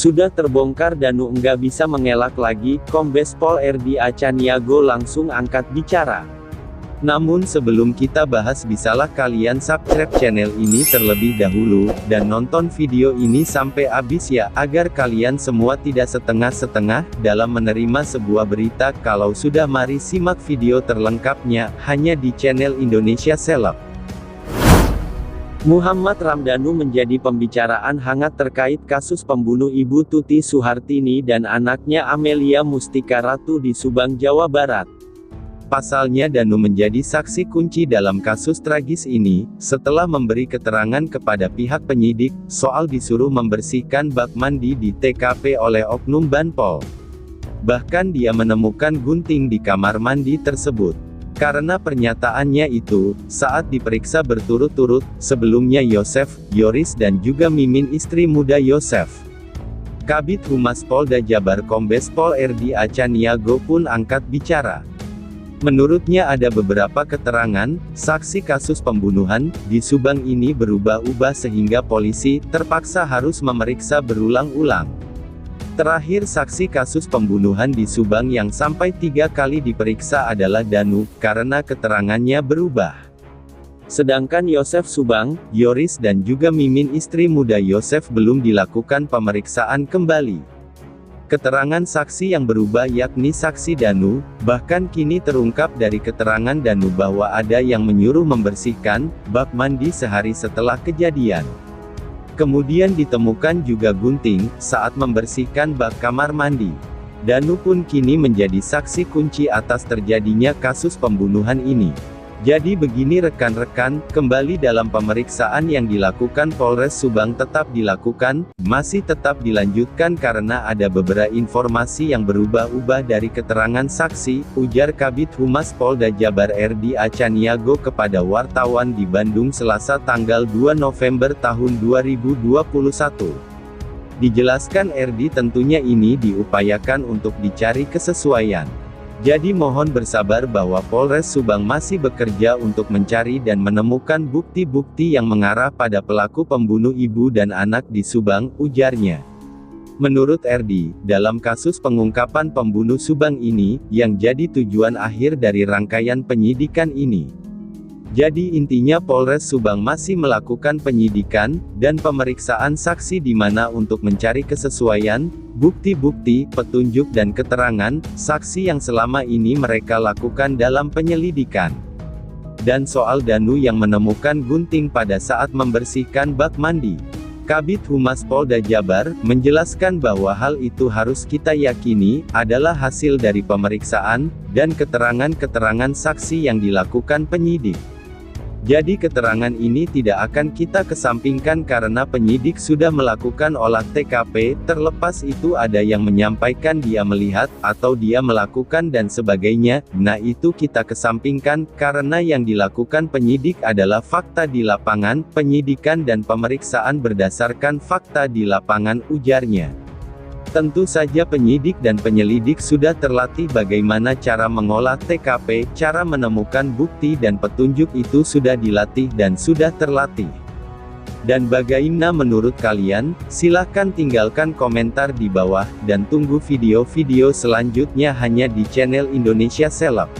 Sudah terbongkar Danu nggak bisa mengelak lagi, Kombes Pol RD Achaniago langsung angkat bicara. Namun sebelum kita bahas, bisalah kalian subscribe channel ini terlebih dahulu, dan nonton video ini sampai habis ya, agar kalian semua tidak setengah-setengah, dalam menerima sebuah berita. Kalau sudah, mari simak video terlengkapnya, hanya di channel Indonesia Seleb. Muhammad Ramdhanu menjadi pembicaraan hangat terkait kasus pembunuh Ibu Tuti Suhartini dan anaknya Amelia Mustika Ratu di Subang, Jawa Barat. Pasalnya Danu menjadi saksi kunci dalam kasus tragis ini, setelah memberi keterangan kepada pihak penyidik, soal disuruh membersihkan bak mandi di TKP oleh oknum Banpol. Bahkan dia menemukan gunting di kamar mandi tersebut. Karena pernyataannya itu, saat diperiksa berturut-turut, sebelumnya Yosef, Yoris dan juga Mimin istri muda Yosef. Kabid Humas Polda Jabar Kombes Pol RD Achaniago pun angkat bicara. Menurutnya ada beberapa keterangan saksi kasus pembunuhan di Subang ini berubah-ubah sehingga polisi terpaksa harus memeriksa berulang-ulang. Terakhir saksi kasus pembunuhan di Subang yang sampai 3 kali diperiksa adalah Danu, karena keterangannya berubah. Sedangkan Yosef Subang, Yoris dan juga Mimin istri muda Yosef belum dilakukan pemeriksaan kembali. Keterangan saksi yang berubah yakni saksi Danu, bahkan kini terungkap dari keterangan Danu bahwa ada yang menyuruh membersihkan bak mandi sehari setelah kejadian. Kemudian ditemukan juga gunting saat membersihkan bak kamar mandi. Danu pun kini menjadi saksi kunci atas terjadinya kasus pembunuhan ini. Jadi begini rekan-rekan, kembali dalam pemeriksaan yang dilakukan Polres Subang tetap dilakukan, masih tetap dilanjutkan karena ada beberapa informasi yang berubah-ubah dari keterangan saksi, ujar Kabid Humas Polda Jabar RD Achaniago kepada wartawan di Bandung Selasa tanggal 2 November tahun 2021. Dijelaskan RD tentunya ini diupayakan untuk dicari kesesuaian. Jadi mohon bersabar bahwa Polres Subang masih bekerja untuk mencari dan menemukan bukti-bukti yang mengarah pada pelaku pembunuh ibu dan anak di Subang, ujarnya. Menurut RD, dalam kasus pengungkapan pembunuh Subang ini, yang jadi tujuan akhir dari rangkaian penyidikan ini. Jadi intinya Polres Subang masih melakukan penyidikan dan pemeriksaan saksi di mana untuk mencari kesesuaian, bukti-bukti, petunjuk dan keterangan saksi yang selama ini mereka lakukan dalam penyelidikan. Dan soal Danu yang menemukan gunting pada saat membersihkan bak mandi. Kabid Humas Polda Jabar menjelaskan bahwa hal itu harus kita yakini adalah hasil dari pemeriksaan dan keterangan-keterangan saksi yang dilakukan penyidik. Jadi keterangan ini tidak akan kita kesampingkan karena penyidik sudah melakukan olah TKP, terlepas itu ada yang menyampaikan dia melihat, atau dia melakukan dan sebagainya, nah itu kita kesampingkan, karena yang dilakukan penyidik adalah fakta di lapangan, penyidikan dan pemeriksaan berdasarkan fakta di lapangan, ujarnya. Tentu saja penyidik dan penyelidik sudah terlatih bagaimana cara mengolah TKP, cara menemukan bukti dan petunjuk itu sudah dilatih dan sudah terlatih. Dan bagaimana menurut kalian? Silahkan tinggalkan komentar di bawah, dan tunggu video-video selanjutnya hanya di channel Indonesia Seleb.